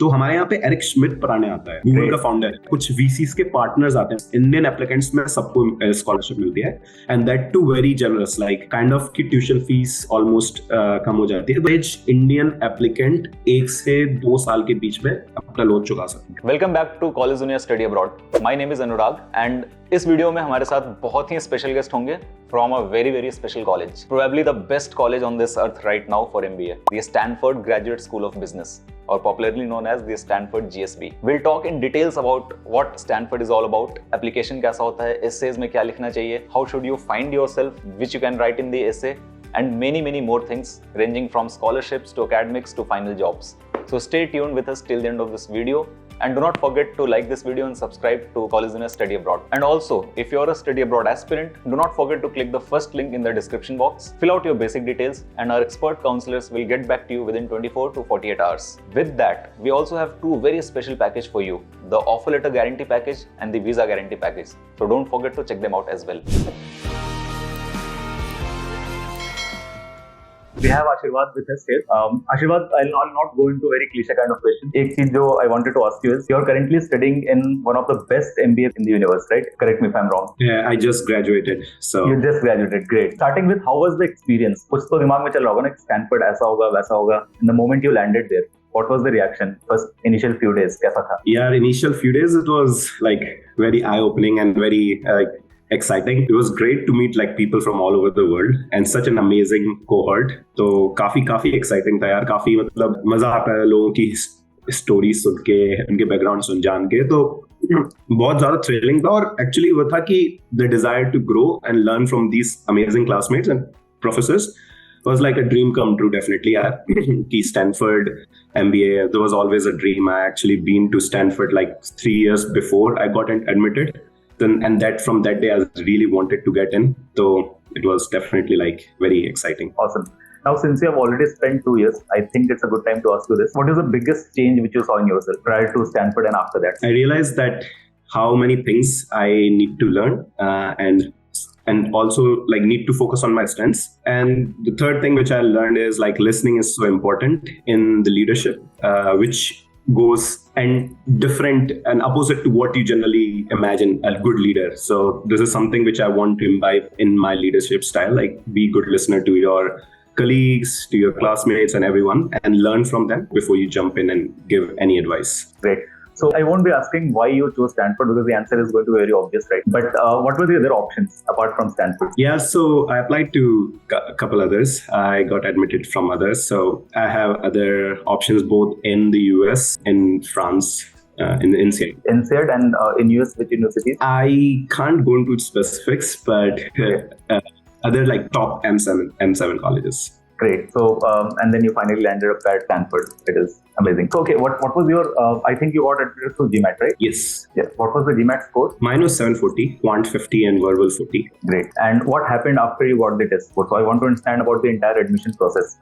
तो हमारे यहाँ पे एरिक श्मिट पढ़ाने आता है, गूगल का फाउंडर है। कुछ VCs के पार्टनर्स आते हैं, इंडियन एप्लीकेंट्स में सबको स्कॉलरशिप मिलती है, and that too very generous, like kind of की ट्यूशन फीस ऑलमोस्ट कम हो जाती है। वेज इंडियन एप्लीकेंट 1 से 2 साल के बीच में अपना लोन चुका सकते हैं। Welcome back to Collegedunia study abroad. My name is Anurag and इस वीडियो में हमारे साथ बहुत ही स्पेशल गेस्ट होंगे from a very special college, probably the best college on this earth right now for MBA, the Stanford graduate school of business, or popularly known as the Stanford GSB. We'll talk in details about what Stanford is all about, application कैसा होता है, essays में क्या लिखना चाहिए, how should you find yourself, which you can write in the essay, and many more things ranging from scholarships to academics to final jobs. So stay tuned with us till the end of this video. And do not forget to like this video and subscribe to Collegedunia Study Abroad. And also, if you're a study abroad aspirant, do not forget to click the first link in the description box. Fill out your basic details and our expert counselors will get back to you within 24 to 48 hours. With that, we also have two very special packages for you, the offer letter guarantee package and the visa guarantee package. So don't forget to check them out as well. We have Ashirwad with us here. Ashirwad, I'll not go into very cliche kind of question. एक चीज जो I wanted to ask you is, you're currently studying in one of the best MBA in the universe, right? Correct me if I'm wrong. Yeah, I just graduated. So you just graduated, great. Starting with, how was the experience? कुछ तो दिमाग में चल रहा होगा ना, Stanford ऐसा होगा वैसा होगा. In the moment you landed there, what was the reaction? First initial few days, कैसा था? Yeah, initial few days it was like very eye-opening and very exciting. It was great to meet like people from all over the world and such an amazing cohort. तो काफी exciting था यार, काफी मतलब मजा आता है लोगों की स्टोरी सुन के, उनके बैकग्राउंड सुन जान के, तो बहुत ज्यादा थ्रिलिंग था। और एक्चुअली वो था कि the desire to grow and learn from these amazing classmates and professors was like a dream come true, definitely. कि Stanford MBA, there was always a dream. I actually been to Stanford like 3 years before I got admitted. And that from that day I really wanted to get in, so it was definitely like very exciting. Awesome. Now since you have already spent 2 years, I think it's a good time to ask you this. What is the biggest change which you saw in yourself prior to Stanford and after that? I realized that how many things I need to learn and also like need to focus on my strengths. And the third thing which I learned is like listening is so important in the leadership, which goes and different and opposite to what you generally imagine a good leader. So this is something which I want to imbibe in my leadership style, like be good listener to your colleagues, to your classmates and everyone, and learn from them before you jump in and give any advice. Great. So I won't be asking why you chose Stanford because the answer is going to be very obvious, right? But what were the other options apart from Stanford? Yeah, so I applied to a couple others. I got admitted from others. So I have other options both in the US, in France, in the INSEAD. INSEAD and in US, which universities? I can't go into specifics, but other like top M7 colleges. Great. So, and then you finally landed up at Stanford. It is amazing. So, okay, what was your, I think you got admitted through GMAT, right? Yes. Yes. What was the GMAT score? Mine was 740, quant 50 and verbal 40. Great. And what happened after you got the test score? So, I want to understand about the entire admission process.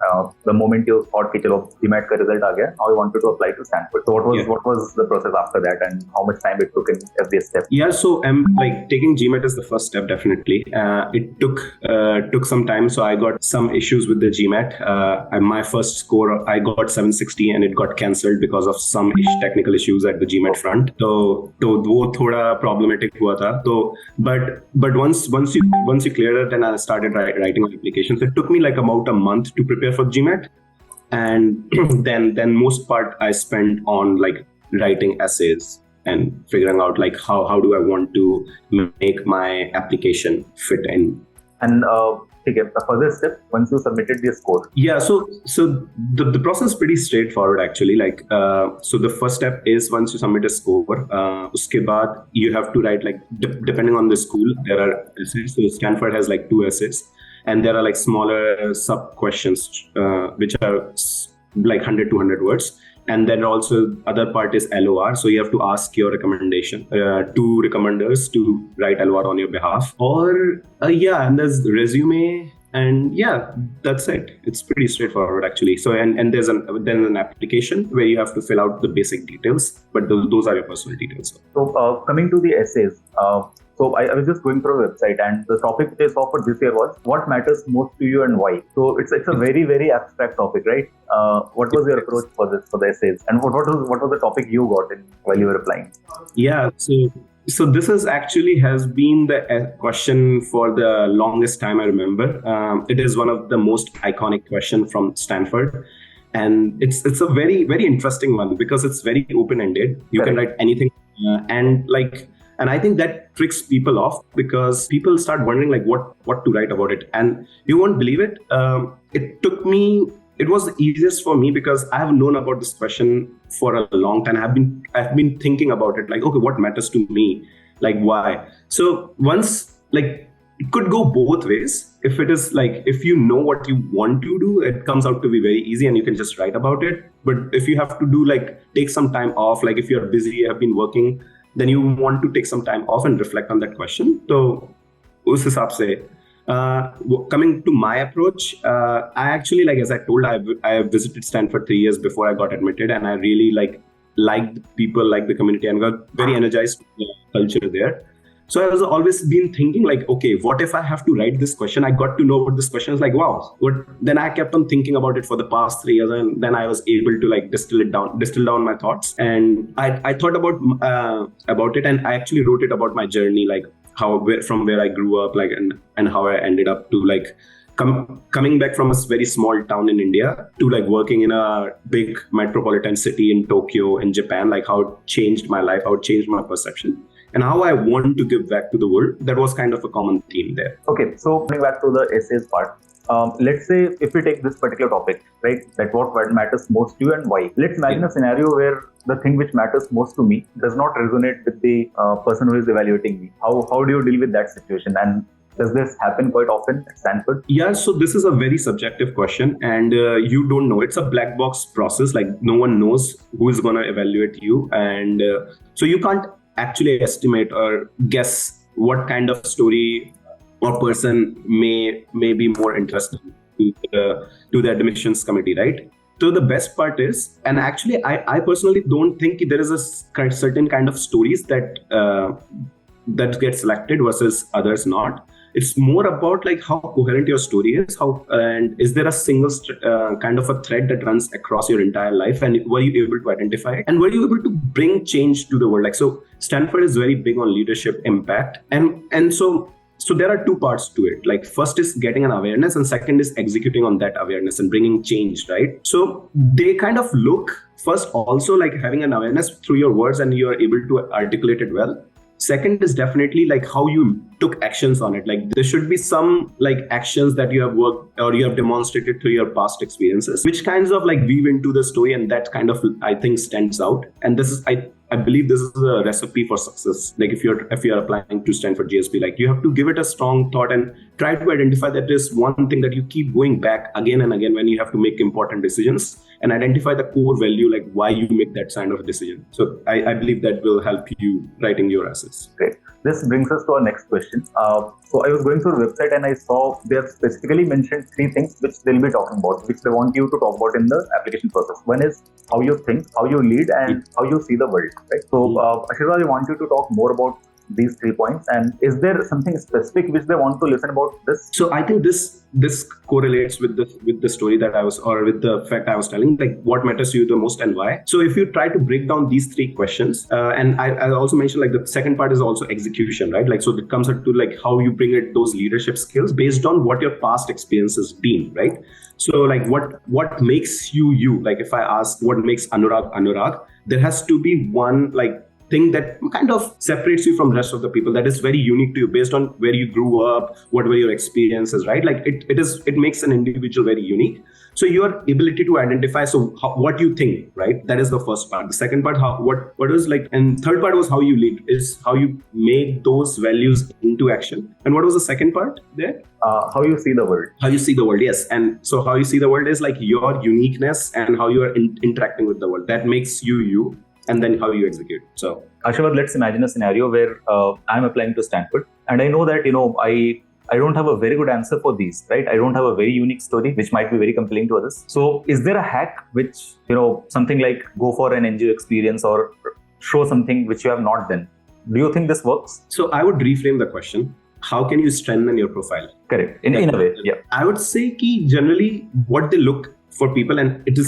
The moment you thought कि चलो GMAT का result आ गया, now you wanted to apply to Stanford. So, what was the process after that and how much time it took in every step? Yeah, so like taking GMAT is the first step, definitely. It took some time. So, I got some issues with the GMAT. My first score, I got 760 and it got cancelled because of some technical issues at the GMAT front. तो वो थोड़ा problematic हुआ था. तो but once you cleared it and I started writing my applications, it took me like about a month to prepare for GMAT, and then most part I spent on like writing essays and figuring out like how do I want to make my application fit in. And okay, a further step once you submitted the score. Yeah, so the process is pretty straightforward actually. Like so the first step is once you submit a score, uske baad you have to write like depending on the school there are essays. So Stanford has like 2 essays, and there are like smaller sub questions which are like 100-200 words. And then also other part is LOR. So you have to ask your recommendation, 2 recommenders to write LOR on your behalf. Or and there's resume, and yeah, that's it. It's pretty straightforward actually. So and there's an application where you have to fill out the basic details, but those are your personal details. So coming to the essays, So I was just going through a website, and the topic which I saw for this year was what matters most to you and why. So it's a very, very abstract topic, right? What was your approach for the essays, and what was the topic you got in while you were applying? Yeah, so this is actually has been the question for the longest time I remember. It is one of the most iconic question from Stanford. And it's a very, very interesting one because it's very open-ended. You can write anything. And I think that tricks people off because people start wondering like what to write about it. And you won't believe it. It was the easiest for me because I have known about this question for a long time. I've been thinking about it like, okay, what matters to me? Like why? So once like it could go both ways. If it is like, if you know what you want to do, it comes out to be very easy and you can just write about it. But if you have to do like, take some time off, like if you're busy, you have been working, then you want to take some time off and reflect on that question. So, us hisab se, coming to my approach, I actually, like as I told, I visited Stanford 3 years before I got admitted, and I really liked people, like the community, and got very energized with the culture there. So I was always been thinking like, okay, what if I have to write this question? I got to know what this question is like. Wow. Then I kept on thinking about it for the past 3 years, and then I was able to like distill down my thoughts. And I thought about it, and I actually wrote it about my journey, like from where I grew up, like and how I ended up to like coming back from a very small town in India to like working in a big metropolitan city in Tokyo in Japan, like how it changed my life, how it changed my perception, and how I want to give back to the world. That was kind of a common theme there. Okay, so coming back to the essays part, let's say if we take this particular topic, right, that what matters most to you and why. Let's imagine a scenario where the thing which matters most to me does not resonate with the person who is evaluating me. How do you deal with that situation? And does this happen quite often at Stanford? Yeah, so this is a very subjective question, and you don't know. It's a black box process. Like no one knows who is going to evaluate you, and so you can't actually estimate or guess what kind of story or person may be more interesting to the admissions committee, right? So the best part is, and actually I personally don't think there is a certain kind of stories that get selected versus others not. It's more about like how coherent your story is, and is there a single kind of a thread that runs across your entire life, and were you able to identify it, and were you able to bring change to the world? Like, so Stanford is very big on leadership impact, and so there are two parts to it. Like first is getting an awareness, and second is executing on that awareness and bringing change, right? So they kind of look first also like having an awareness through your words and you are able to articulate it well. Second is definitely like how you took actions on it. Like there should be some like actions that you have worked or you have demonstrated through your past experiences, which kinds of like weave into the story, and that kind of I think stands out. And this is I believe this is a recipe for success. Like if you're applying to Stanford GSB, like you have to give it a strong thought and try to identify that there's one thing that you keep going back again and again when you have to make important decisions, and identify the core value, like why you make that kind of decision. So I believe that will help you writing your essays. Great. This brings us to our next question. So I was going through the website and I saw they have specifically mentioned 3 things which they'll be talking about, which they want you to talk about in the application process. One is how you think, how you lead, and how you see the world. Right? So Ashirwad, I want you to talk more about these 3 points, and is there something specific which they want to listen about this? So I think this correlates with the story that I was, or with the fact I was telling, like what matters to you the most and why. So if you try to break down these 3 questions, and I also mentioned like the second part is also execution, right? Like so it comes up to like how you bring it those leadership skills based on what your past experience has been, right? So like what makes you, like if I ask what makes Anurag, there has to be one like thing that kind of separates you from the rest of the people, that is very unique to you based on where you grew up, what were your experiences, right? Like it makes an individual very unique. So your ability to identify, what you think, right? That is the first part. The second part, what is like, and third part was how you lead, is how you make those values into action. And what was the second part there? How you see the world. How you see the world, yes. And so how you see the world is like your uniqueness and how you are interacting with the world. That makes you. And then how you execute. So Ashirwad, let's imagine a scenario where I'm applying to Stanford, and I know that I don't have a very good answer for these, right? I don't have a very unique story which might be very compelling to others. So is there a hack which something like go for an NGO experience or show something which you have not done, Do you think this works? So I would reframe the question. How can you strengthen your profile? Correct. In a way, yeah. I would say ki generally what they look for people, and it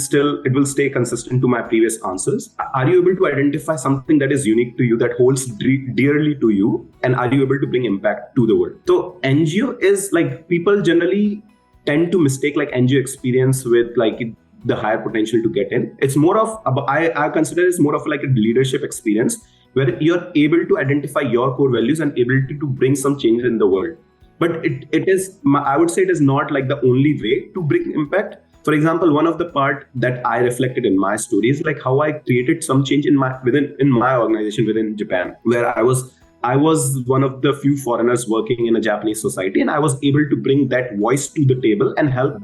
will stay consistent to my previous answers. Are you able to identify something that is unique to you, that holds dearly to you, and are you able to bring impact to the world? So NGO is like, people generally tend to mistake like NGO experience with like the higher potential to get in. It's more of, I consider it's more of like a leadership experience where you're able to identify your core values and ability to bring some change in the world. But it is, I would say it is not like the only way to bring impact. For example, one of the part that I reflected in my story is like how I created some change in my organization within Japan, where I was one of the few foreigners working in a Japanese society, and I was able to bring that voice to the table and help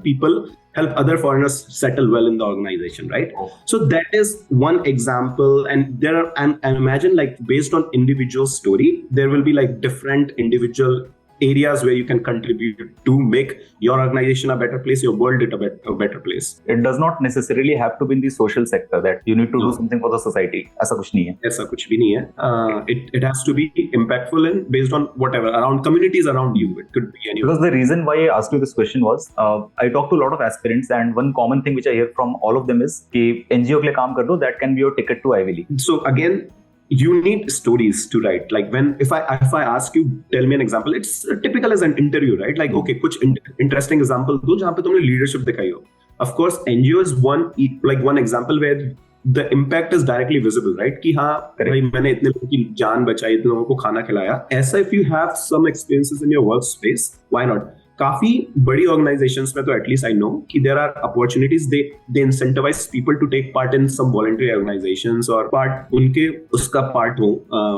other foreigners settle well in the organization, right? So that is one example. And there are, and imagine like based on individual story, there will be like different individual areas where you can contribute to make your organization a better place, your world a better place. It does not necessarily have to be in the social sector that you need to do something for the society. ऐसा कुछ नहीं है. ऐसा कुछ भी नहीं है. It has to be impactful and based on whatever around communities around you. It could be anywhere. Because the reason why I asked you this question was I talk to a lot of aspirants, and one common thing which I hear from all of them is कि NGO के लिए काम कर दो, that can be your ticket to Ivy League. So again, you need stories to write. Like if I ask you, tell me an example. It's typical as an interview, right? Like okay, कुछ interesting example दो जहाँ पे तुमने leadership दिखाई हो. Of course, NGO is one example where the impact is directly visible, right? कि हाँ भाई मैंने इतने लोगों की जान बचाई, इतने लोगों को खाना खिलाया. ऐसा if you have some experiences in your workspace, why not? काफी बड़ी ऑर्गेनाइजेशंस में तो एटलीस्ट आई नो कि there are opportunities, they incentivise people to take part in some voluntary organisations और पार्ट उनके उसका पार्ट हो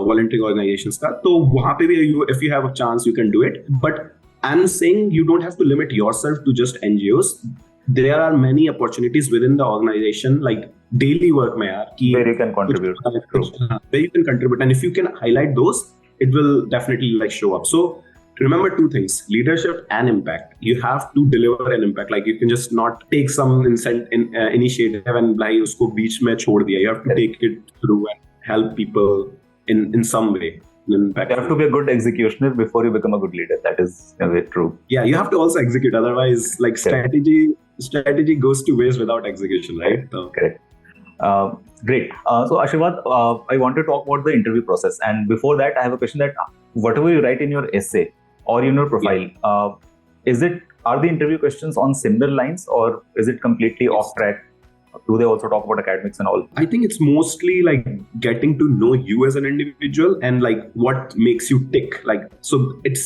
वॉलंटरी ऑर्गेनाइजेशंस का. तो वहां पे भी if you have a chance you can do it. But I am saying you don't have to limit yourself to just NGOs. There are many opportunities within the organisation like daily work में यार कि where you can contribute, where you can contribute, and if you can highlight those, it will definitely like show up. So remember two things: leadership and impact. You have to deliver an impact. Like you can just not take some initiative and like usko beech mein chhod diya. You have to take it through and help people in some way. Impact. You have to be a good executioner before you become a good leader. That is very true. Yeah, you have to also execute. Otherwise, like strategy goes to waste without execution, right? So. Correct. Great. So Ashirwad, I want to talk about the interview process. And before that, I have a question that whatever you write in your essay or in your profile, are the interview questions on similar lines, or is it completely off track? Do they also talk about academics and all? I think it's mostly like getting to know you as an individual and like what makes you tick. Like, so it's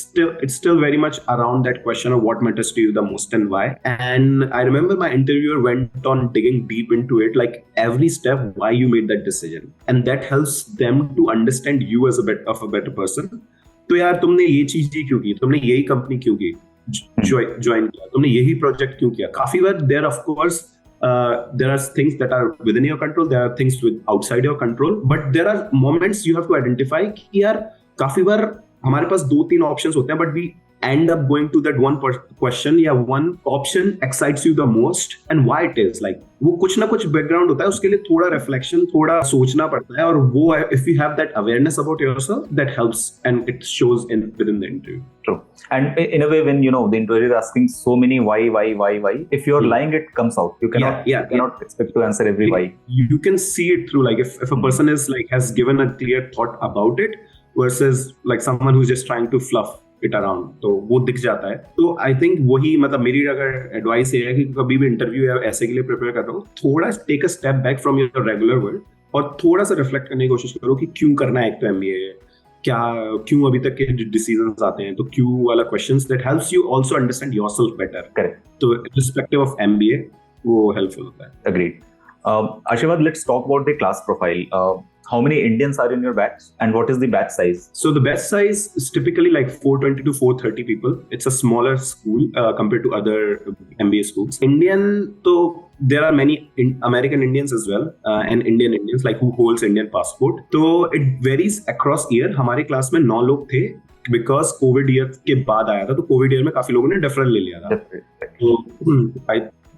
still very much around that question of what matters to you the most and why. And I remember my interviewer went on digging deep into it, like every step why you made that decision, and that helps them to understand you as a better person. तो यार तुमने ये चीज क्यों की, तुमने यही company क्यों की, ज्वाइन किया, तुमने यही प्रोजेक्ट क्यों किया. काफी बार there of course there are things that are within your control, there are things outside your control, but there are moments you have to identify कि यार काफी बार हमारे पास 2-3 options होते हैं, but we end up going to that one question या one option excites you the most, and why it is. Like वो कुछ ना कुछ background होता है, उसके लिए थोड़ा reflection, थोड़ा सोचना पड़ता है, और वो if you have that awareness about yourself, that helps and it shows within the interview. True. And in a way, when you know the interviewer is asking so many why, if you're lying, it comes out. You cannot expect to answer every why. You can see it through, like if a person is like has given a clear thought about it versus like someone who's just trying to fluff it around, तो वो दिख जाता है. तो I think वही मतलब मेरी अगर एडवाइस ये है कि कभी भी इंटरव्यू या ऐसे के लिए प्रिपेयर कर रहा हूँ, थोड़ा take a step back from your regular world और थोड़ा सा रिफ्लेक्ट करने की कोशिश करो कि क्यों करना है एक तो MBA, क्यों अभी तक के डिसीजंस आते हैं, तो क्यों वाला questions that helps you also understand yourself better. Correct. तो रिस्पेक्टिव ऑफ MBA वो हेल्पफुल होता है. Agreed. Ashirwad, let's talk about the class profile. How many Indians are in your batch, and what is the batch size? So the batch size is typically like 420 to 430 people. It's a smaller school compared to other MBA schools. Indian, so there are many American Indians as well, and Indian Indians like who holds Indian passport. So it varies across year. हमारे class में 9 लोग थे because COVID year के बाद आया था, तो COVID year में काफी लोगों ने deferral ले लिया था.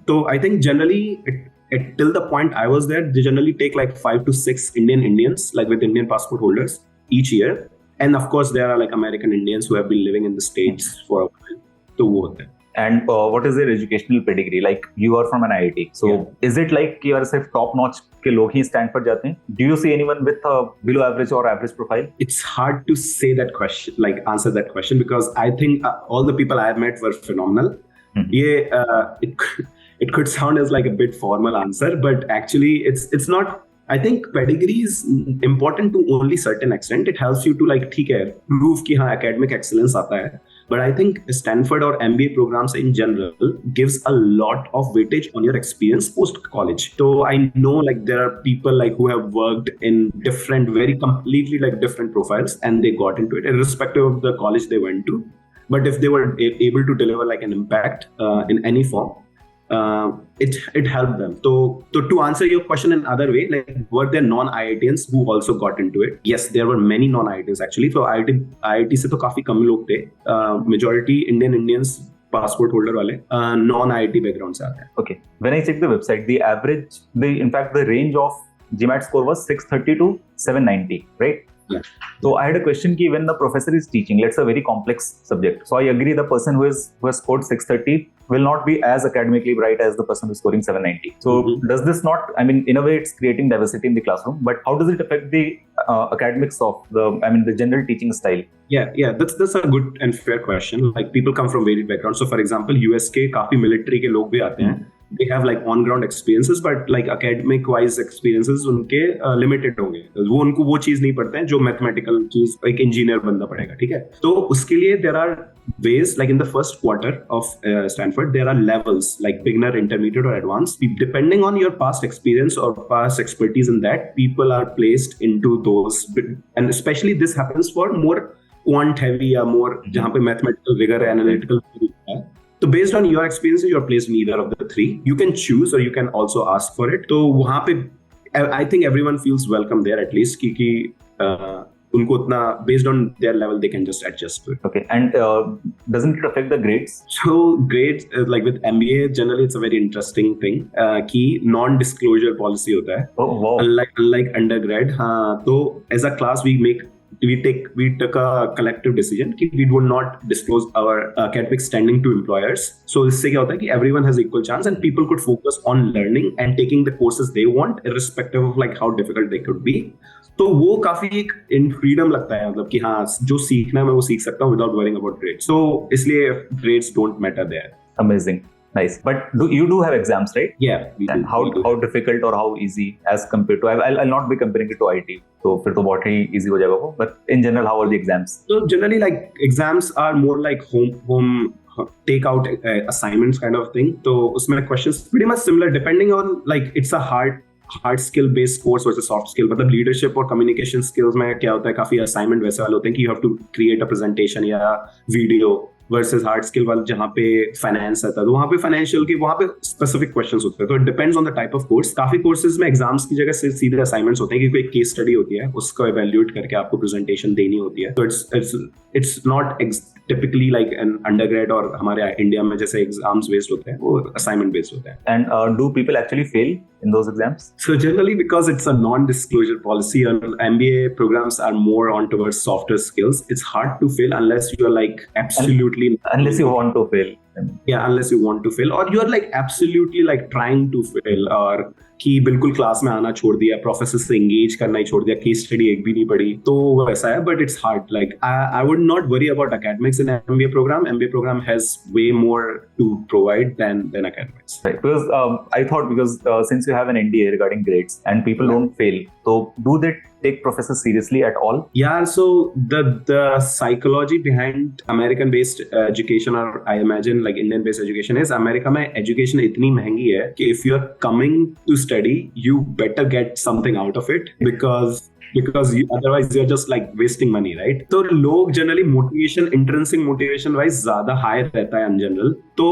So I think generally till the point I was there, they generally take like 5 to 6 Indians, like with Indian passport holders. each year. And of course, there are like American Indians who have been living in the States for a while. So वो होता है. And what is their educational pedigree? Like you are from an IIT, so is it like you are सिर्फ top notch के लोग ही Stanford जाते हैं? Do you see anyone with a below average or average profile? It's hard to say that question, like answer that question, because I think all the people I have met were phenomenal. It could sound as like a bit formal answer, but actually it's not. I think pedigree is important to only certain extent. It helps you to like ठीक है prove कि हाँ academic excellence आता है. But I think Stanford or MBA programs in general gives a lot of weightage on your experience post college. So I know like there are people like who have worked in different, very completely like different profiles, and they got into it irrespective of the college they went to. But if they were able to deliver like an impact in any form, it helped them. So to answer your question in another way, like were there non-IITians who also got into it? Yes, there were many non-IITians actually. So IIT से तो काफी कम लोग थे. Majority Indians passport holder वाले non-IIT background से आते हैं. Okay. When I check the website, in fact the range of GMAT score was 630 to 790, right? Yeah. So I had a question ki when the professor is teaching, let's say a very complex subject. So I agree the person who has scored 630 will not be as academically bright as the person who's scoring 790. So does this not, I mean, in a way it's creating diversity in the classroom, but how does it affect the academics of the general teaching style? Yeah, that's a good and fair question. Like people come from varied backgrounds. So for example, US के काफी military के लोग भी आते हैं. They have like on-ground experiences, but like academic-wise experiences उनके limited होंगे. वो उनको वो चीज नहीं पढ़ते हैं जो mathematical चीज एक engineer बनना पड़ेगा, ठीक है? तो उसके लिए there are ways, like in the first quarter of Stanford, there are levels like beginner, intermediate, or advanced. Depending on your past experience or past expertise in that, people are placed into those, and especially this happens for more quant-heavy या more जहाँ पे mathematical rigor, analytical है. So based on your experiences, you're placed in either of the three. You can choose or you can also ask for it. So वहाँ पे I think everyone feels welcome there at least क्योंकि उनको उतना based on their level they can just adjust to it. Okay, and doesn't it affect the grades? So grades like with MBA generally it's a very interesting thing कि non-disclosure policy होता है. Oh wow. Unlike undergrad, हाँ तो as a class we took a collective decision कि we would not disclose our academic standing to employers. So इससे क्या होता है कि everyone has equal chance and people could focus on learning and taking the courses they want irrespective of like how difficult they could be. तो वो काफी एक इन freedom लगता है मतलब कि हाँ जो सीखना है मैं वो सीख सकता हूँ without worrying about grades. So इसलिए grades don't matter there. Amazing. Nice. But you do have exams, right? Yeah. And how difficult or how easy as compared to, I'll not be comparing it to IT. So फिर तो बहुत ही easy हो जाएगा वो. But in general, how are the exams? So generally like exams are more like home take out assignments kind of thing. So उसमें questions pretty much similar depending on like it's a hard skill based course versus soft skill. मतलब leadership और communication skills में क्या होता है काफी assignment वैसे वाले होते हैं कि you have to create a presentation या video versus hard skill वाले जहाँ पे finance आता है तो वहाँ पे financial के वहाँ पे specific questions होते हैं. तो it depends on the type of course. काफी courses में exams की जगह से सीधे assignments होते हैं क्योंकि एक case study होती है उसको evaluate करके आपको presentation देनी होती है. तो it's not typically like an undergrad और हमारे इंडिया में जैसे exams based होते हैं वो assignment based होते हैं. And do people actually fail in those exams? So generally because it's a non-disclosure policy and MBA programs are more on towards softer skills, it's hard to fail unless you are like absolutely unless you want to fail. Yeah, unless you want to fail or you are like absolutely like trying to fail और कि बिल्कुल class में आना छोड़ दिया, professor से engage करना ही छोड़ दिया, केस स्टडी एक भी नहीं पढ़ी, तो वैसा है. But it's hard. Like I would not worry about academics in MBA program. MBA program has way more to provide than academics. Right. Because I thought since you have an NDA regarding grades and people don't fail, so do they take professors seriously at all? Yeah, so the psychology behind American based education or I imagine like Indian based education is America में education इतनी महंगी है कि if you are coming to study you better get something out of it because otherwise you're just like wasting money, right? तो लोग generally motivation intrinsic motivation wise ज्यादा high रहता है in general. तो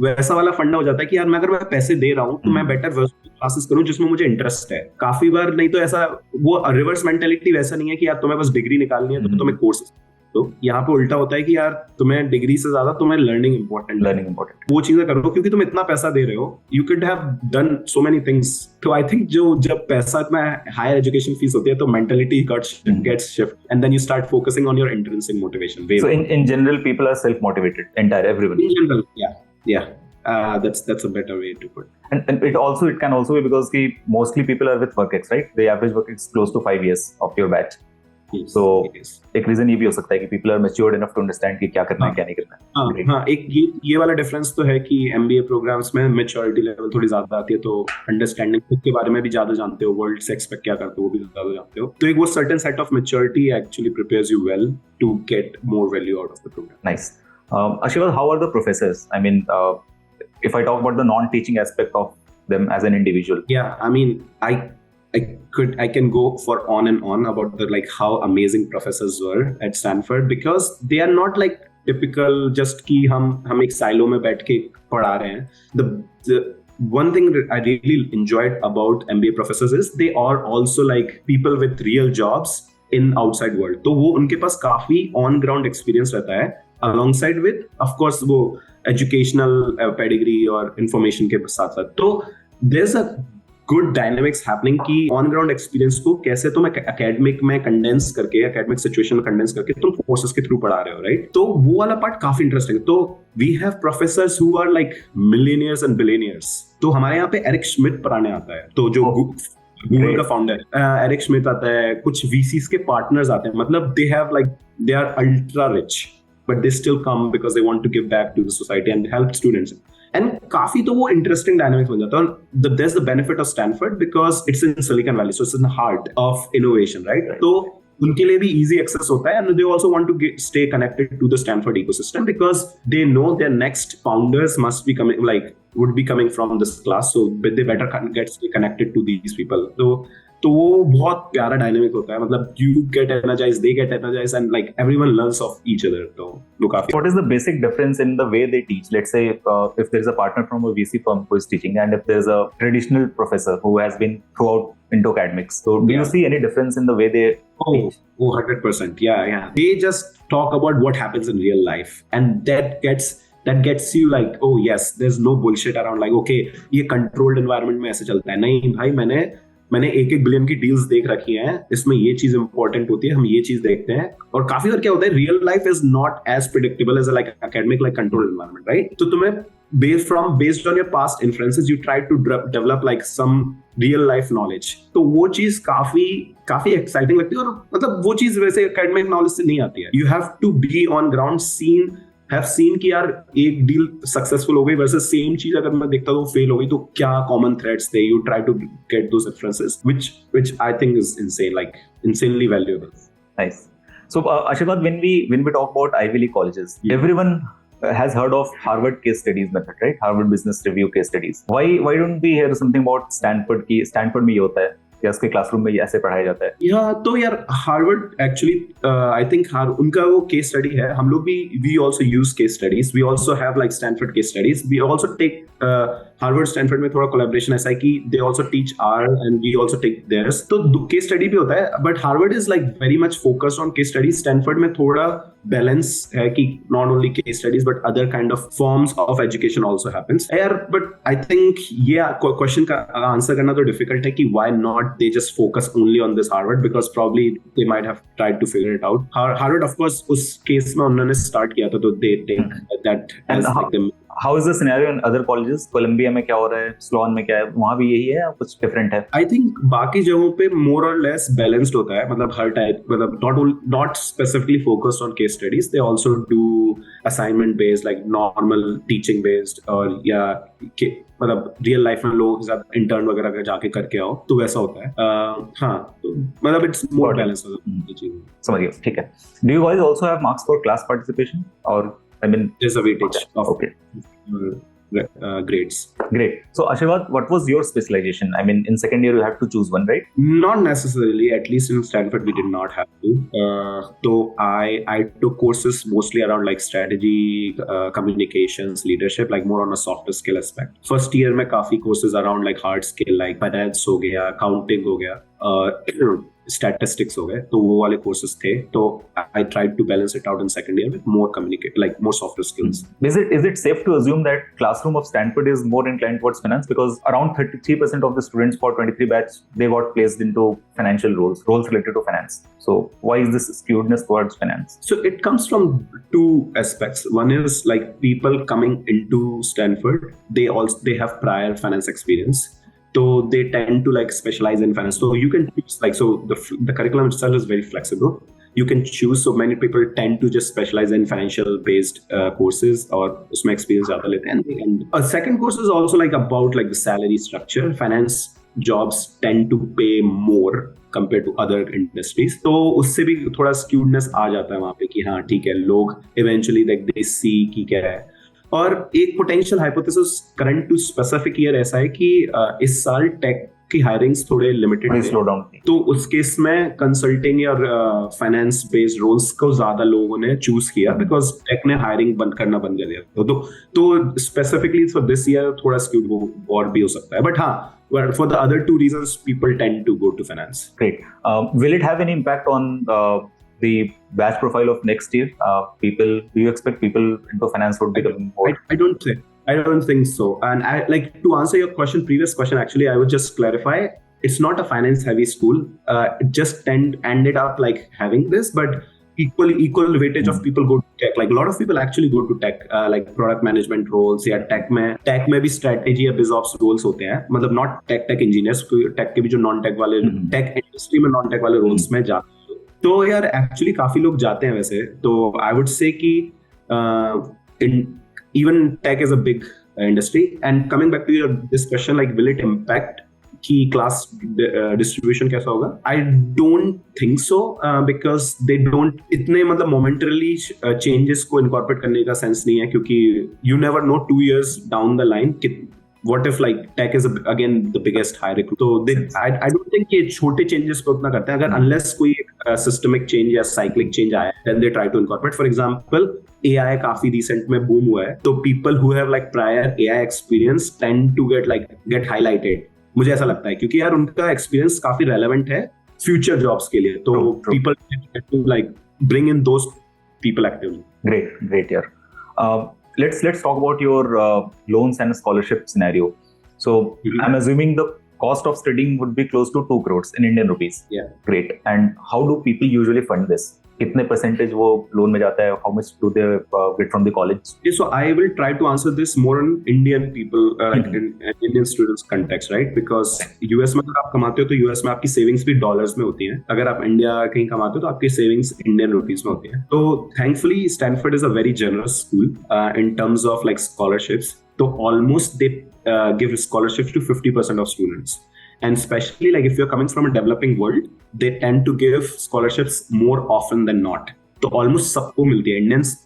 वैसा वाला फंडा हो जाता है कि यार मैं अगर मैं पैसे दे रहा हूँ तो मैं बेटर क्लासेस करूँ जिसमें मुझे इंटरेस्ट है. काफी बार नहीं तो ऐसा वो रिवर्स मेंटेलिटी वैसा नहीं है कि यार तुम्हें बस डिग्री निकालनी है तो तुम्हें कोर्सेस हो। यहाँ पे उल्टा होता है कि यार तुम्हें डिग्री से ज्यादा तुम्हें लर्निंग इंपॉर्टेंट वो चीजें करो, क्योंकि तुम इतना पैसा दे रहे हो, you could have done so many things. तो आई थिंक जब पैसा इतना हायर एजुकेशन फीस होती है तो mentality gets shift and then you start focusing on your intrinsic motivation. So in general, people are self-motivated, everyone. In general, yeah. That's a better way to put. And it can also be because mostly people are with work ex, right? The average work ex close to 5 years of your batch. Yes, so yes. एक reason ये भी हो सकता है कि people are matured enough to understand कि क्या करना है क्या नहीं करना है। हाँ, एक ये वाला डिफरेंस तो है कि MBA प्रोग्राम्स में मैच्योरिटी लेवल थोड़ी ज्यादा आती है, तो अंडरस्टैंडिंग खुद के बारे में भी ज्यादा जानते हो, वर्ल्ड से एक्सपेक्ट क्या करते हो वो भी ज्यादा जानते हो, तो एक वो certain set of maturity actually prepares you well to get more value out of the programme. Nice. Ashirwad, how are the professors? I mean, if I talk about the non-teaching aspect of them as an individual. Yeah, I mean, I can go for on and on about how amazing professors were at Stanford, because they are not like typical just कि हम एक silo में बैठ के पढ़ा रहे हैं. The one thing that I really enjoyed about MBA professors is they are also like people with real jobs in outside world. तो वो उनके पास काफी on ground experience रहता है, alongside with of course वो educational pedigree और information के साथ साथ. तो there's a good dynamics happening कि on ground experience को कैसे तुम academic में condense करके, academic situation में condense करके तुम courses के through पढ़ा रहे हो, right? तो वो वाला part काफी interesting है. तो we have professors who are like millionaires and billionaires. तो हमारे यहाँ पे एरिक श्मिट पढ़ाने आता है, तो जो गूगल का फाउंडर एरिक श्मिट आता है, कुछ VCs के पार्टनर्स आते हैं, मतलब they are ultra rich but they still come because they want to give back to the society and help students. And काफी तो वो interesting dynamics बन जाता है. There's the benefit of Stanford because it's in Silicon Valley, so it's in the heart of innovation, right? तो उनके लिए भी easy access होता है, and they also want to stay connected to the Stanford ecosystem because they know their next founders must be would be coming from this class, so they better stay connected to these people. तो वो बहुत प्यारा dynamic होता है, मतलब you get energized, they get energized, and like everyone learns of each other. तो वो काफी. What is the basic difference in the way they teach? Let's say if there is a partner from a VC firm who is teaching, and if there is a traditional professor who has been throughout into academics, so do you see any difference in the way they teach? 100%. Yeah. They just talk about what happens in real life, and that gets you like, oh yes, there's no bullshit around like, okay, ये controlled environment में ऐसे चलता है. नहीं भाई, मैंने 1 billion की deals देख रखी हैं, इसमें ये चीज इंपॉर्टेंट होती है, हम ये चीज देखते हैं. और काफी बार क्या होता है, real life is not as predictable as like academic like controlled environment, right? तो तुम्हें based on your past inferences you try to develop like some real life knowledge. तो वो चीज काफी एक्साइटिंग लगती है, और मतलब वो चीज वैसे एकेडमिक नॉलेज से नहीं आती है. You have to be on ground, have seen कि यार एक डील सक्सेसफुल हो गई वर्सेस सेम चीज अगर मैं देखता तो फेल हो गई, तो क्या कॉमन थ्रेड्स थे. You try to get those references which I think is insane, like insanely valuable. Nice. So Ashirwad, when we talk about Ivy League colleges, everyone has heard of Harvard case studies method, right? Harvard Business Review case studies. Why don't we hear something about Stanford की? Stanford में ये होता है या उसके classroom में ऐसे पढ़ाया जाता है? तो यार हार्वर्ड एक्चुअली आई थिंक उनका वो केस स्टडी है. हम लोग भी we also use case studies. We also have like Stanford case studies. We also take Harvard Stanford में थोड़ा कोलैबोरेशन ऐसा है कि they also teach our and we also take theirs. तो केस स्टडी भी होता है, but Harvard is like very much focused on case studies. Stanford में थोड़ा बैलेंस है कि not only case studies but other kind of forms of education also happens यार. But I think ये क्वेश्चन का आंसर करना तो डिफिकल्ट है कि why not they just focus only on this Harvard, because probably they might have tried to figure it out. Harvard of course उस case में उन्होंने स्टार्ट किया था, तो they take that as like them. How is the scenario in other colleges? Columbia में क्या हो रहा है, स्लोन में क्या है, वहाँ भी यही है या कुछ डिफरेंट है? I think बाकी जगहों पे more or less balanced होता है, मतलब हर टाइप, मतलब not specifically focused on case studies. They also do assignment based, like normal teaching based, और या मतलब रियल लाइफ में लोगों के साथ इंटर्न वगैरह जाके करके आओ, तो वैसा होता है. हाँ, तो मतलब इट्स मोर बैलेंस समझ गया. ठीक है. Do you guys also have marks for class participation, or I mean, there's a weightage of okay. Grades. Great. So Ashirwad, what was your specialization? I mean, in second year you have to choose one, right? Not necessarily. At least in Stanford, we did not have to. So I took courses mostly around like strategy, communications, leadership, like more on a softer skill aspect. First year में काफी courses around like hard skill, like finance हो गया, accounting हो गया. Statistics हो गए, तो वो वाले कोर्सेज थे. तो I tried to balance it out in second year with more communicate, like more softer skills. Is it safe to assume that classroom of Stanford is more inclined towards finance, because around 33% of the students for 23 batch, they got placed into financial roles related to finance? So why is this skewedness towards finance? So it comes from two aspects. One is like people coming into Stanford, they have prior finance experience. So they tend to like specialize in finance. So you can choose, like, so the curriculum itself is very flexible. You can choose. So many people tend to just specialize in financial based courses, or usme experience zyada lete hain. And a second course is also like about like the salary structure. Finance jobs tend to pay more compared to other industries. तो उससे भी थोड़ा skewedness आ जाता है वहाँ पे कि हाँ ठीक है, लोग eventually like they see कि क्या है. और एक potential hypothesis current to specific year ऐसा है कि इस साल टेक की हायरिंग्स थोड़े लिमिटेड थे, स्लो डाउन थी. तो उस केस में कंसल्टिंग या फाइनेंस बेस्ड रोल्स को ज्यादा लोगों ने चूज किया, बिकॉज टेक ने हायरिंग बंद कर दिया. तो स्पेसिफिकली फॉर दिस ईयर थोड़ा स्क्यूड और भी हो सकता है, बट हाँ, for the other two reasons, people tend to go to finance. Great. Will it have any impact on the batch profile of next year? Do you expect people into finance would be coming more? I don't think so. And I like to answer your previous question, actually, I would just clarify. It's not a finance heavy school. It just ended up like having this, but equal weightage of people go to tech. Like a lot of people actually go to tech, like product management roles, या tech में भी strategy या BizOps roles होते हैं. मतलब not tech engineers, tech के भी जो non-tech वाले tech industry में non-tech वाले roles में जाते हैं. तो यार एक्चुअली काफी लोग जाते हैं वैसे. तो आई वुड से कि even tech is a big industry. And coming back to your this question, like will it impact कि क्लास डिस्ट्रीब्यूशन कैसा होगा? I don't think so, because they don't इतने मतलब मोमेंटरली चेंजेस को incorporate करने का sense नहीं है, क्योंकि you never know 2 years down the line what if like tech is again the biggest high recruit. So I don't think ये छोटे changes को उतना करते हैं. अगर unless कोई systemic change या cyclic change आया, then they try to incorporate. For example, AI काफी recent में boom हुआ है, तो people who have like prior AI experience tend to get highlighted. मुझे ऐसा लगता है, क्योंकि यार उनका experience काफी relevant है future jobs के लिए. तो people tend to like bring in those people actively. Great यार. Let's talk about your loans and scholarship scenario. So I'm assuming the cost of studying would be close to 2 crores in Indian rupees. Yeah. Great. And how do people usually fund this? कितने percentage वो loan में जाता है? How much do they get from the college? Yeah, so I will try to answer this more on Indian people, in Indian students context, right? Because US में अगर आप कमाते हो तो US में आपकी savings भी dollars में होती हैं. अगर आप India कहीं कमाते हो तो आपकी savings Indian rupees में होती हैं. तो thankfully Stanford is a very generous school in terms of like scholarships. So almost they give scholarships to 50% of students. And especially like if you're coming from a developing world, they tend to give scholarships more often than not. तो almost सबको मिलती है.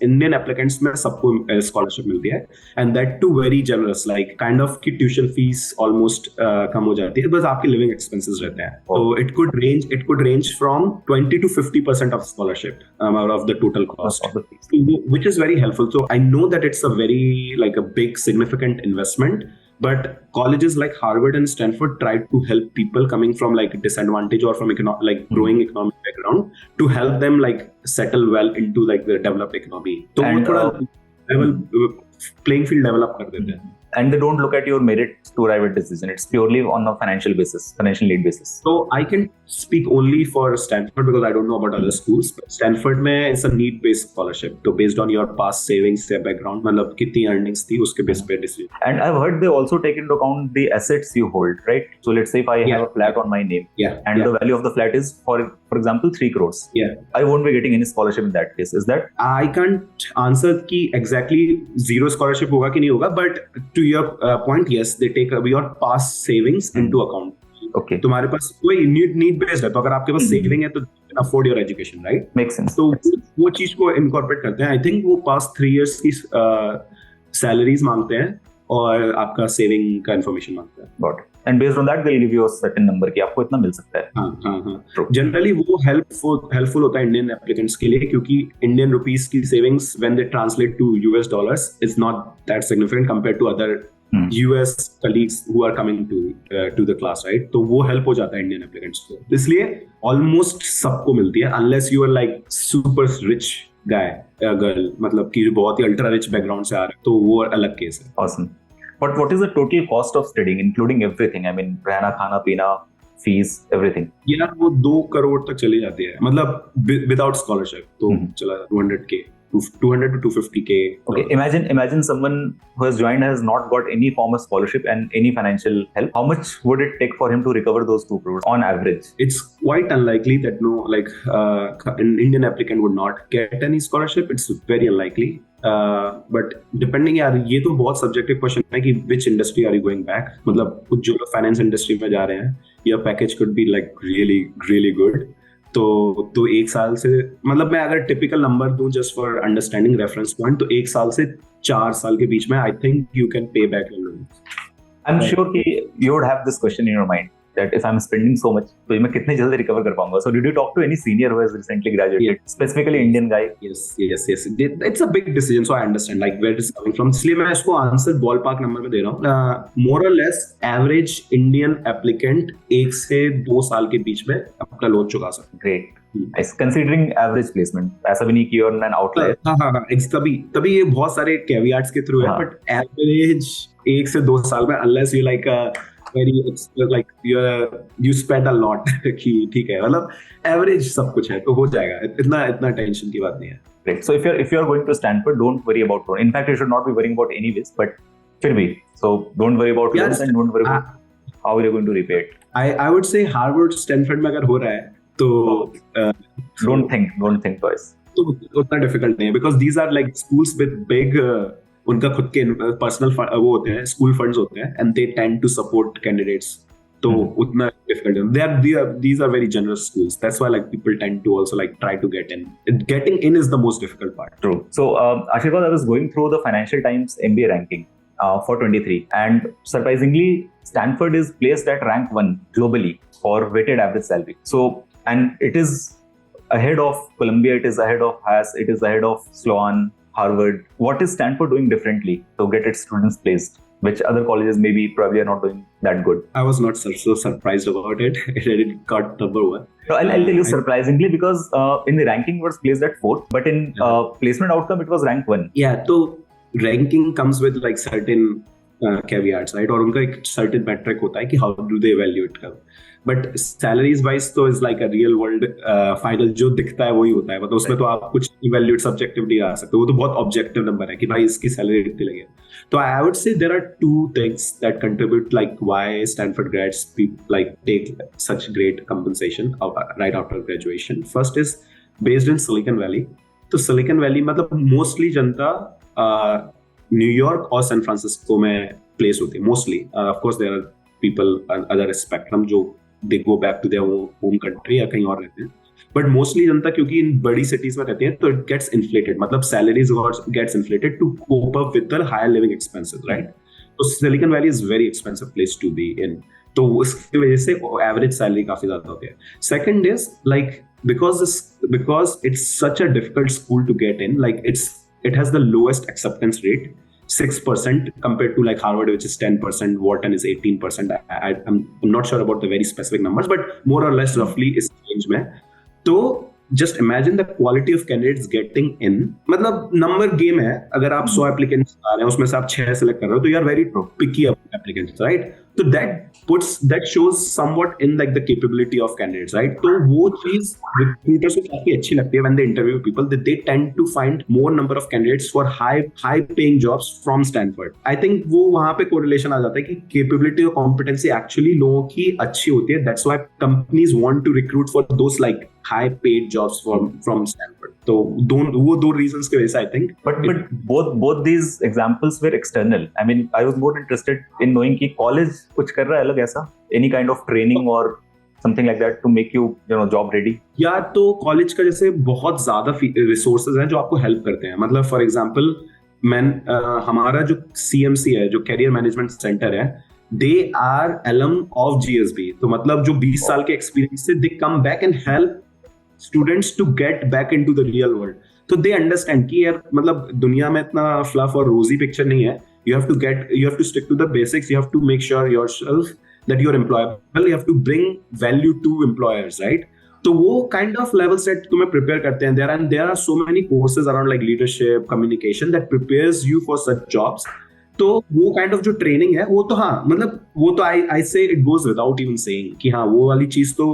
Indian applicants में सबको scholarship मिलती है, and that too very generous, like kind of की tuition fees almost कम हो जाती है, बस आपके लिविंग एक्सपेंसेस रहते हैं. तो it could range from 20 to 50% of scholarship of the total cost, which is very helpful. So I know that it's a very like a big significant investment. But colleges like Harvard and Stanford tried to help people coming from like disadvantage or from growing economic background to help them like settle well into like the developed economy. So level playing field develop kar dete hain. And they don't look at your merit to arrive at decision. It's purely on a financial need basis. So I can speak only for Stanford because I don't know about other schools. But Stanford में it's a need based scholarship. So based on your past savings या background, मतलब कितनी earnings थी उसके base पे decision. And I've heard they also take into account the assets you hold, right? So let's say if I have a flat on my name, and the value of the flat is for example 3 crores. I won't be getting any scholarship in that case. Is that? I can't answer कि exactly zero scholarship होगा कि नहीं होगा, but to your point, yes, they take your past savings into account. Okay. तुम्हारे पास कोई need based है, तो अगर आपके पास saving है तो you can afford your education, right? Makes sense. तो वो चीज को incorporate करते हैं. I think वो past 3 years की salaries मांगते हैं और आपका saving का information मांगते हैं. Got it. And based on that, they'll give you a certain number कि आपको इतना मिल सकता है. हाँ. Generally वो helpful होता है Indian applicants के लिए, क्योंकि Indian rupees की savings when they translate to US dollars is not that significant compared to other US colleagues who are coming to the class, right? तो वो help हो जाता है Indian applicants को, इसलिए almost सबको मिलती है unless you are like super rich guy girl, मतलब कि बहुत ही ultra rich background से आ रहे हैं, तो वो अलग केस है. Awesome. But what is the total cost of studying, including everything? I mean, रहना, खाना, पीना, fees, everything. यार वो 2 करोड़ तक चली जाती है, मतलब without scholarship तो चला 200K. 200 to 250K. Okay, imagine someone who has joined has not got any form of scholarship and any financial help. How much would it take for him to recover those 2 crores on average? It's quite unlikely that an Indian applicant would not get any scholarship. It's very unlikely. But depending, यार ये तो बहुत subjective question है कि which industry are you going back? मतलब कुछ जो लोग finance industry में जा रहे हैं, your package could be like really really good. तो 1 साल से, मतलब मैं अगर टिपिकल नंबर दूं just for understanding reference point, तो 1 साल से 4 साल के बीच में I think you can pay back your loan. I am sure कि you would have this question in your mind that if I'm spending so much, तो मैं कितने जल्दी रिकवर कर पाऊंगा. So did you talk to any senior who has recently graduated, specifically Indian guy? Yes. It's a big decision, so I understand like where it is coming from. इसलिए मैं इसको answer ball park number में दे रहा हूँ. More or less average Indian applicant 1 से 2 साल के बीच में अपना लोन चुका सकता है. Great. Considering average placement, ऐसा भी नहीं कि you're an outlier. हाँ, तभी ये बहुत सारे कैवियाट्स के थ्रू है, बट एवरेज 1 से 2 साल में, unless you like you spend a lot कि ठीक है, मतलब एवरेज सब कुछ है तो हो जाएगा, इतना टेंशन की बात नहीं है. Great. So if you are going to Stanford, don't worry about loan. In fact, you should not be worrying about anyways, but फिर भी, so don't worry about loans and don't worry about how you're going to repay it. I would say Harvard, Stanford में अगर हो रहा है तो don't think twice. तो उतना डिफिकल्ट नहीं है, because these are like schools with big उनका खुद के पर्सनल वो होते हैं, स्कूल फंड्स होते हैं, and they tend to support candidates, तो उतना डिफिकल्ट है. These are very generous schools. That's why like people tend to also like try to get in. Getting in is the most difficult part. True. So Ashirwad, I was going through the Financial Times MBA ranking for 23, and surprisingly Stanford is placed at rank 1 globally for weighted average salary. So, and it is ahead of Columbia, it is ahead of Haas, it is ahead of Sloan, Harvard. What is Stanford doing differently to get its students placed, which other colleges maybe probably are not doing that good? I was not so surprised about it. It got number 1. So I'll tell you surprisingly, because in the ranking it was placed at 4th, but in placement outcome it was ranked 1. Yeah, so ranking comes with like certain caveats, right? और उनका एक certain metric होता है कि how do they evaluate का. But salaries wise तो is like a real world final, जो दिखता है वही होता है, मतलब उसमें तो आप कुछ इवैल्यूएट सब्जेक्टिवली आ सकते हो, वो तो बहुत ऑब्जेक्टिव नंबर है कि भाई इसकी सैलरी इतनी लगे. तो I would say there are 2 things that contribute like why Stanford grads like take such great compensation right after graduation. First is based in Silicon Valley. तो सिलिकॉन वैली मतलब मोस्टली जनता न्यूयॉर्क और सैन फ्रांसिस्को में place होती है mostly. Of course there are people other spectrum जो they go back to their home country या कहीं और रहते हैं, बट मोस्टली जनता क्योंकि इन बड़ी सिटीज में रहती है तो इट गेट्स इन्फ्लेटेड, मतलब salaries gets inflated to cope up with the higher living expenses, right. तो Silicon Valley is very expensive place to be in, तो उसकी वजह से एवरेज सैलरी काफी ज्यादा होती है. Second is like because it's such a difficult school to get in, like it has the lowest acceptance rate, 6% compared to like Harvard, which is 10%, Wharton is 18%. I'm not sure about the very specific numbers, but more or less roughly is range में. तो just imagine the quality of candidates getting in. मतलब number game है, अगर आप 100 applicants आ रहे हैं उसमें से आप 6 select कर रहे हो तो you are very picky applicants, right? So that shows somewhat in like the capability of candidates, right? तो वो चीज recruiters को काफी अच्छी लगती है when they interview people, that they tend to find more number of candidates for high paying jobs from Stanford. I think वो वहाँ पे correlation आ जाता है कि capability और competency actually लोगों की अच्छी होती है. That's why companies want to recruit for those like high paid jobs from Stanford. So वो दो reasons की वजह से I think. But both these examples were external. I mean, I was more interested in knowing कि college कुछ कर रहा है अलग ऐसा, any kind of training or something like that to make you job ready. या तो college का जैसे बहुत ज्यादा resources हैं जो आपको help करते हैं. मतलब for example हमारा जो CMC है, जो Career Management Center है, they are alum of GSB. तो मतलब जो 20 साल के experience से they come back and help students to get back into the real world. तो they understand कि यार मतलब दुनिया में इतना fluff और rosy picture नहीं है. You have to stick to the basics. You have to make sure yourself that you're employable. You have to bring value to employers, right? तो वो kind of level set तुम्हें prepare करते हैं. There are so many courses around like leadership, communication that prepares you for such jobs. तो वो kind of जो training है वो तो हाँ मतलब वो तो I say it goes without even saying कि हाँ वो वाली चीज तो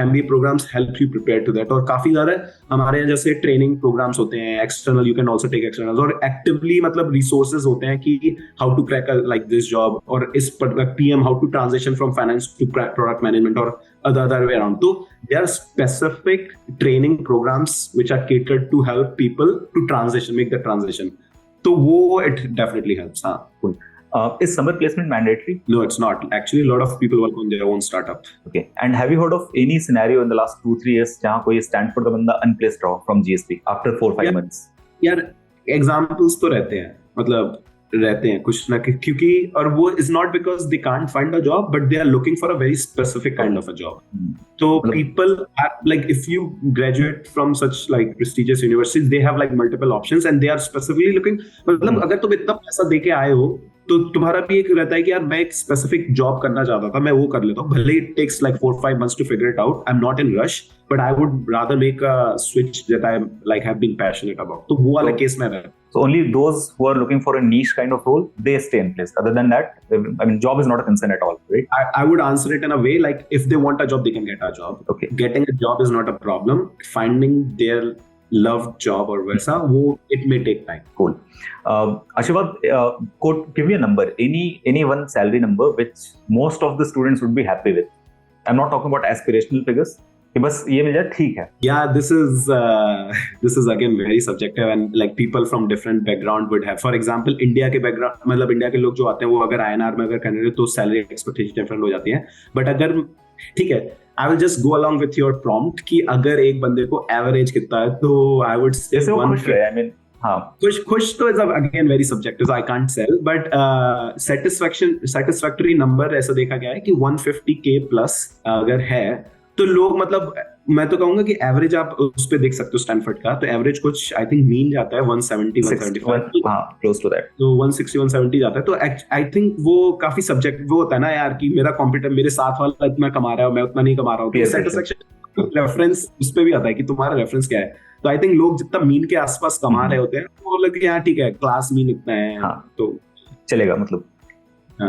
MBA programs help you prepare to that. और काफी ज्यादा हमारे यहाँ जैसे ट्रेनिंग प्रोग्राम्स होते हैं external, you can also take external, और एक्टिवली मतलब रिसोर्सेज होते हैं कि how to crack like this job, और इस PM how to transition from finance to product management और अदर वे अराउंड. तो there are specific training programs which are catered to help people to transition, make the transition. So it definitely helps. Cool. Is summer placement mandatory? No, it's not. Actually, a lot of people work on their own startup. Okay. And have you heard of any scenario in the last 2-3 years जहाँ कोई Stanford का बंदा unplaced रहा from GSB after 4-5 months? यार examples तो रहते हैं, मतलब रहते हैं कुछ ना, क्योंकि और वो is not because they can't find a job, but they are looking for a very specific kind of a job. So people are, like if you graduate from such like prestigious universities, they have like multiple options and they are specifically looking. मतलब अगर तुम इतना पैसा दे के आए हो तो तुम्हारा भी एक रहता है कि यार मैं एक स्पेसिफिक जॉब करना चाहता था, मैं वो कर लेता हूँ, भले it takes like 4-5 months to figure it out. I'm not in rush, but I would rather make a switch that I like have been passionate about. तो वो वाला केस में रहता है. So only those who are looking for a niche kind of role, they stay in place. Other than that, I mean, job is not a concern at all, right? I would answer it in a way like if they want a job, they can get a job. Okay. Getting a job is not a problem. Finding their loved job or वैसा वो it may take time. Cool. Ashirwad, give me a number, any one salary number which most of the students would be happy with. I'm not talking about aspirational figures. कि बस ये मिल जाए ठीक है. Yeah, this is again very subjective and like people from different background would have. For example, India के background मतलब India के लोग जो आते हैं वो अगर INR में अगर करने तो salary expectation different हो जाती है. But अगर ठीक है, I will just go along with your prompt कि अगर एक बंदे को average कितना है तो I would say जैसे वो खुश रहे. I mean हाँ खुश तो is again very subjective, so I can't sell, but satisfactory number ऐसा देखा गया है कि 150K plus अगर है तो लोग मतलब मैं तो कहूंगा कि एवरेज आप उस पे देख सकते हो स्टैनफोर्ड का, तो एवरेज कुछ आई थिंक मीन जाता है 170-175, हाँ क्लोज टू दैट, तो 160-170 जाता है. तो आई थिंक वो काफी सब्जेक्ट वो होता है ना यार कि मेरा कॉम्पिटिटर मेरे साथ वाला इतना कमा रहा है, मैं उतना नहीं कमा रहा हूँ. सेटिस्फेक्शन रेफरेंस उस पे भी आता है कि तुम्हारा रेफरेंस क्या है. तो आई थिंक लोग जितना मीन के आसपास कमा रहे होते हैं वो लगे यार ठीक है क्लास मीन इतना है तो चलेगा, मतलब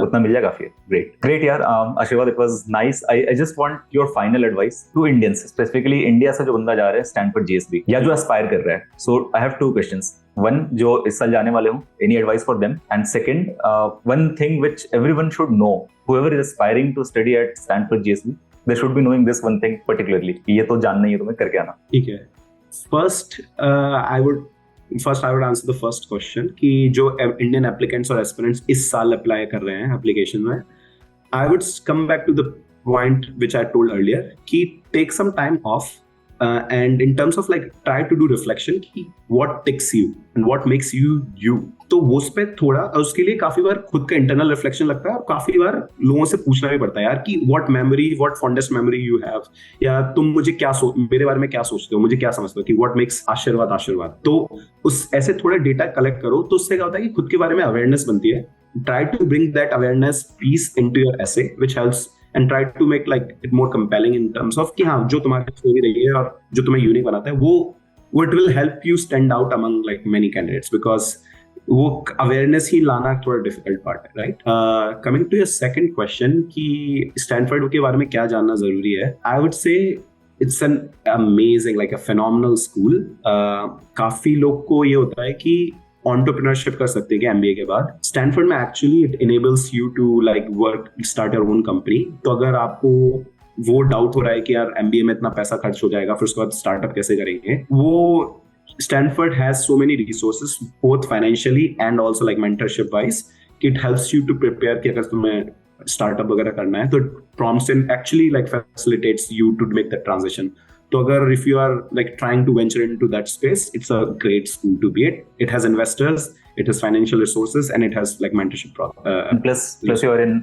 उतना मिल जाएगा फिर. ग्रेट यार. Ashirwad, it was nice. I just want your final advice to Indians, specifically India से जो बंदा जा रहा है स्टैनफोर्ड जीएसबी या जो एस्पायर कर रहा है. सो आई हैव 2 क्वेश्चंस. वन, जो इस साल जाने वाले हो, any advice for them? And second, one thing which everyone should know, whoever is aspiring to study at Stanford GSB, they should be knowing this one thing particularly, ये तो जानना ही है तुम्हें, करके आना. ठीक है. First, I would answer the first question कि जो Indian applicants और aspirants इस साल apply कर रहे हैं application में, I would come back to the point which I told earlier कि take some time off and in terms of like try to do reflection कि what ticks you and what makes you you. तो वो उस पे थोड़ा, उसके लिए काफी बार खुद का इंटरनल रिफ्लेक्शन लगता है और काफी बार लोगों से पूछना भी पड़ता है यार कि what fondest memory you have, या तुम मुझे क्या मेरे बारे में क्या सोचते हो, मुझे क्या समझते हो कि what makes आशीर्वाद. तो उस ऐसे थोड़ा डेटा कलेक्ट करो तो उससे क्या होता है कि खुद के बारे में अवेयरनेस बनती है. Try to bring that awareness piece into your essay which helps, and try to make like it more compelling in terms of कि हाँ जो तुम्हारी स्टोरी रही है और जो तुम्हें यूनिक बनाता है वो it will help you stand out among like many candidates, because वो अवेयरनेस ही लाना थोड़ा डिफिकल्ट पार्ट है, right. Coming to your second question कि स्टैनफोर्ड के बारे में क्या जानना जरूरी है, I would say it's an amazing like a phenomenal school. काफी लोग को ये होता है कि एंटरप्रेन्योरशिप कर सकते हैं कि एमबीए के बाद. स्टैनफोर्ड में actually it enables you to like work, start your own company. तो अगर आपको वो डाउट हो रहा है कि यार एमबीए में इतना पैसा खर्च हो जाएगा, फिर उसके बाद स्टार्टअप कैसे करेंगे, वो Stanford has so many resources both financially and also like mentorship wise. It helps you to prepare कि अगर तुम्हें startup वगैरह करना है तो prompts and actually like facilitates you to make that transition. तो अगर if you are like trying to venture into that space, it's a great school to be at. It has investors, it has financial resources, and it has like mentorship. Plus you're in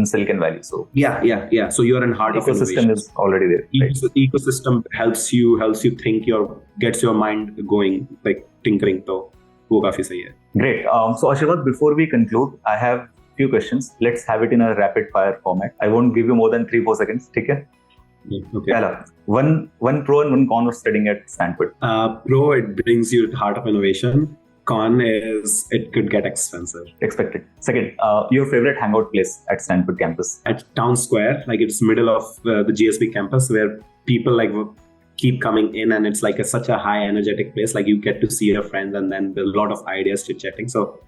Silicon Valley, so yeah. So you're in heart of innovation. Ecosystem is already there. Right? Ecosystem helps you think gets your mind going, like tinkering. So वो काफी सही है. Great. So Ashirwad, before we conclude, I have few questions. Let's have it in a rapid fire format. I won't give you more than 3-4 seconds. ठीक है? Okay. पहला, one pro and one con of studying at Stanford. Pro, it brings you to the heart of innovation. Con is it could get expensive. Expected. Second, your favorite hangout place at Stanford campus? At Town Square, like it's middle of the GSB campus where people like keep coming in, and it's like such a high energetic place. Like you get to see your friends, and then there's a lot of ideas chit chatting. So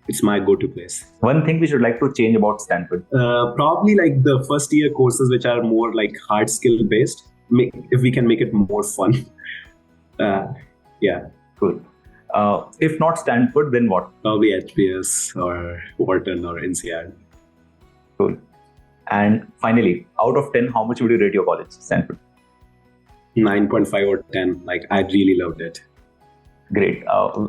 it's my go-to place. One thing we should like to change about Stanford? Probably like the first year courses, which are more like hard skill based. If we can make it more fun. Yeah. Cool. If not Stanford, then what? Probably HBS or Wharton or NCR. Cool. And finally, out of 10, how much would you rate your college, Stanford? 9.5 or 10. Like I really loved it. Great.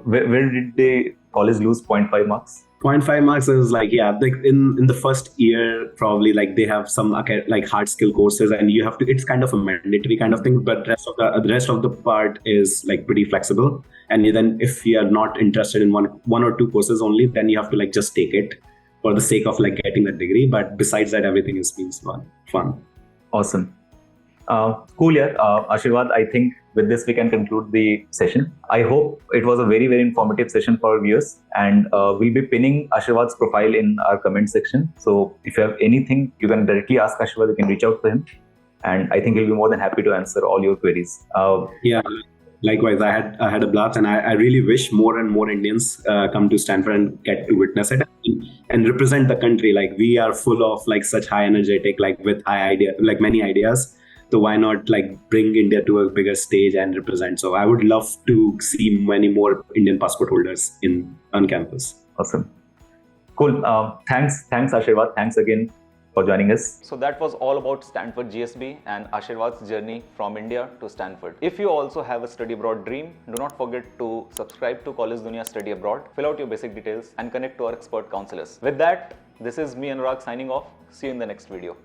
Where did the college lose 0.5 marks? 0.5 marks is like, yeah, like in the first year, probably like they have some like hard skill courses, and you have to, it's kind of a mandatory kind of thing, but the rest of the part is like pretty flexible. And then if you are not interested in one or two courses only, then you have to like just take it for the sake of like getting the degree. But besides that, everything is fun. Awesome. Cool, yeah. Ashirwad, I think with this we can conclude the session. I hope it was a very, very informative session for our viewers, and we'll be pinning Ashirwad's profile in our comment section. So if you have anything, you can directly ask Ashirwad, you can reach out to him, and I think he'll be more than happy to answer all your queries. Yeah, likewise, I had a blast, and I really wish more and more Indians come to Stanford and get to witness it and represent the country. Like we are full of like such high energetic, like with many ideas. So why not like bring India to a bigger stage and represent? So I would love to see many more Indian passport holders on campus. Awesome. Cool. Thanks Ashirwad. Thanks again for joining us. So that was all about Stanford GSB and Ashirwad's journey from India to Stanford. If you also have a study abroad dream, do not forget to subscribe to Collegedunia Study Abroad, fill out your basic details and connect to our expert counselors. With that, this is me Anurag signing off. See you in the next video.